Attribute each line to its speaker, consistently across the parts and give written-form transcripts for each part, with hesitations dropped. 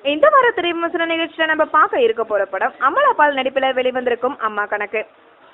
Speaker 1: இந்த வார திரைவிமர்சன நிகழ்ச்சியில நம்ம பார்க்க இருக்க போற படம் அமலா பால் நடிப்பில் வெளிவந்திருக்கும் அம்மா கணக்கு.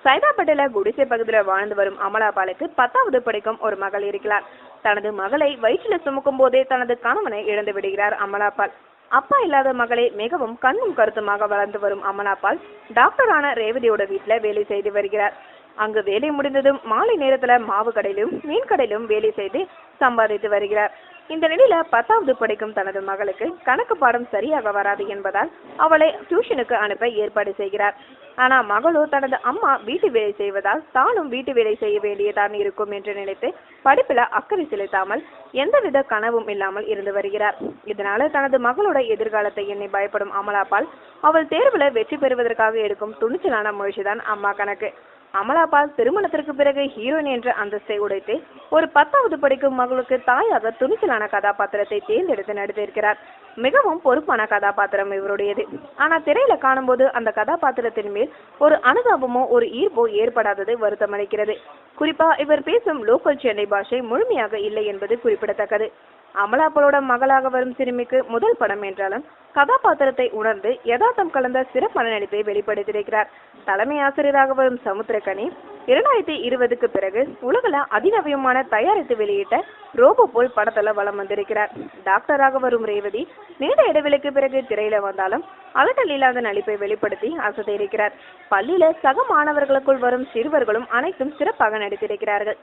Speaker 1: சைதாப்பேட்டையில குடிசை பகுதியில் வாழ்ந்து வரும் அமலா பாலுக்கு 10வது படிக்கும் ஒரு மகள் இருக்கிறார். தனது மகளை வயிற்றில் சுமக்கும் போதே தனது கணவனை இழந்து விடுகிறார் அமலா பால். அப்பா இல்லாத மகளே மிகவும் கண்ணும் கருத்துமாக வளர்ந்து வரும் அமலா பால் டாக்டரான ரேவதியோட வீட்டுல வேலை செய்து வருகிறார். அங்கு வேலை முடிந்ததும் மாலை நேரத்துல மாவு கடையிலும் மீன் கடையிலும் வேலை செய்து சம்பாதித்து வருகிறார். இந்த நிலையில 10வது படிக்கும் தனது மகளுக்கு கணக்கு பாடம் சரியாக வராது என்பதால் அவளை டியூஷனுக்கு அனுப்ப ஏற்பாடு செய்கிறார். ஆனா மகளோ தனது அம்மா வீட்டு வேலை செய்வதால் தானும் வீட்டு வேலை செய்ய வேண்டியதான் இருக்கும் என்று நினைத்து படிப்புல அக்கறை செலுத்தாமல் எந்தவித கனவும் இல்லாமல் இருந்து வருகிறார். இதனால தனது மகளோட எதிர்காலத்தை எண்ணி பயப்படும் அமலா பால் அவள் தேர்வுல வெற்றி பெறுவதற்காக எடுக்கும் துணிச்சலான முயற்சிதான் அம்மா கணக்கு. அமலா பால் திருமணத்திற்கு பிறகு ஹீரோயின் என்ற அந்தஸ்தை உடைத்து ஒரு 10வது படிக்கும் மகளுக்கு தாயாக துணிச்சலான கதாபாத்திரத்தை தேர்ந்தெடுத்து நடித்திருக்கிறார். மிகவும் பொறுப்பான கதாபாத்திரம் இவருடையது. ஆனா திரையில காணும்போது அந்த கதாபாத்திரத்தின் மேல் ஒரு அனுதாபமோ ஒரு ஈர்ப்போ ஏற்படாதது வருத்தமளிக்கிறது. குறிப்பா இவர் பேசும் லோக்கல் சென்னை பாஷை முழுமையாக இல்லை என்பது குறிப்பிடத்தக்கது. அமலா பாலோட மகளாக வரும் சிறுமிக்கு முதல் படம் என்றாலும் கதாபாத்திரத்தை உணர்ந்து யதார்த்தம் கலந்த சிறப்பான நடிப்பை வெளிப்படுத்தியிருக்கிறார். தலைமை ஆசிரியராக வரும் சமுத்திரக்கனி 2020க்கு பிறகு உலகில் அதிநவீனமான தயாரித்து வெளியிட்ட ரோபோ போல் படத்துல வலம் வந்திருக்கிறார். டாக்டராக வரும் ரேவதி நீண்ட இடைவெளிக்கு பிறகு திரையில வந்தாலும் அலட்டல் இல்லாத நடிப்பை வெளிப்படுத்தி அசத்தியிருக்கிறார். பள்ளியில சக மாணவர்களுக்குள் வரும் சிறுவர்களும் அனைத்தும் சிறப்பாக நடித்திருக்கிறார்கள்.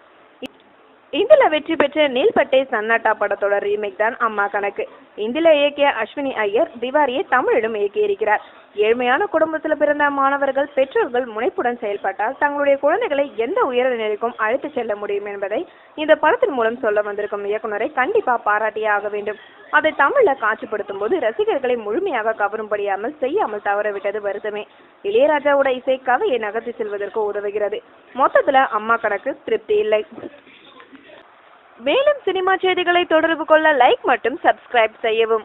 Speaker 1: இந்தில வெற்றி பெற்ற நீல்பட்டை சன்னாட்டா படத்தோட ரீமேக் தான் அம்மா கணக்கு. இந்தில இயக்கிய அஸ்வினி ஐயர் திவாரியை தமிழிலும் இயக்கியிருக்கிறார். ஏழ்மையான குடும்பத்தில் பிறந்த மாணவர்கள் பெற்றோர்கள் முனைப்புடன் செயல்பட்டால் தங்களுடைய குழந்தைகளை எந்த உயர நிலைக்கும் அழைத்து செல்ல முடியும் என்பதை இந்த படத்தின் மூலம் சொல்ல வந்திருக்கும் இயக்குனரை கண்டிப்பா பாராட்டியே ஆக வேண்டும். அதை தமிழ்ல காட்சிப்படுத்தும் போது ரசிகர்களை முழுமையாக கவரும்படியாமல் செய்யாமல் தவறவிட்டது வருத்தமே. இளையராஜாவோட இசை கதையை நகர்த்தி செல்வதற்கு உதவுகிறது. மொத்தத்துல அம்மா கணக்கு திருப்தி இல்லை. மேலும் சினிமா செய்திகளை தொடர்பு கொள்ள லைக் மற்றும் சப்ஸ்கிரைப் செய்யவும்.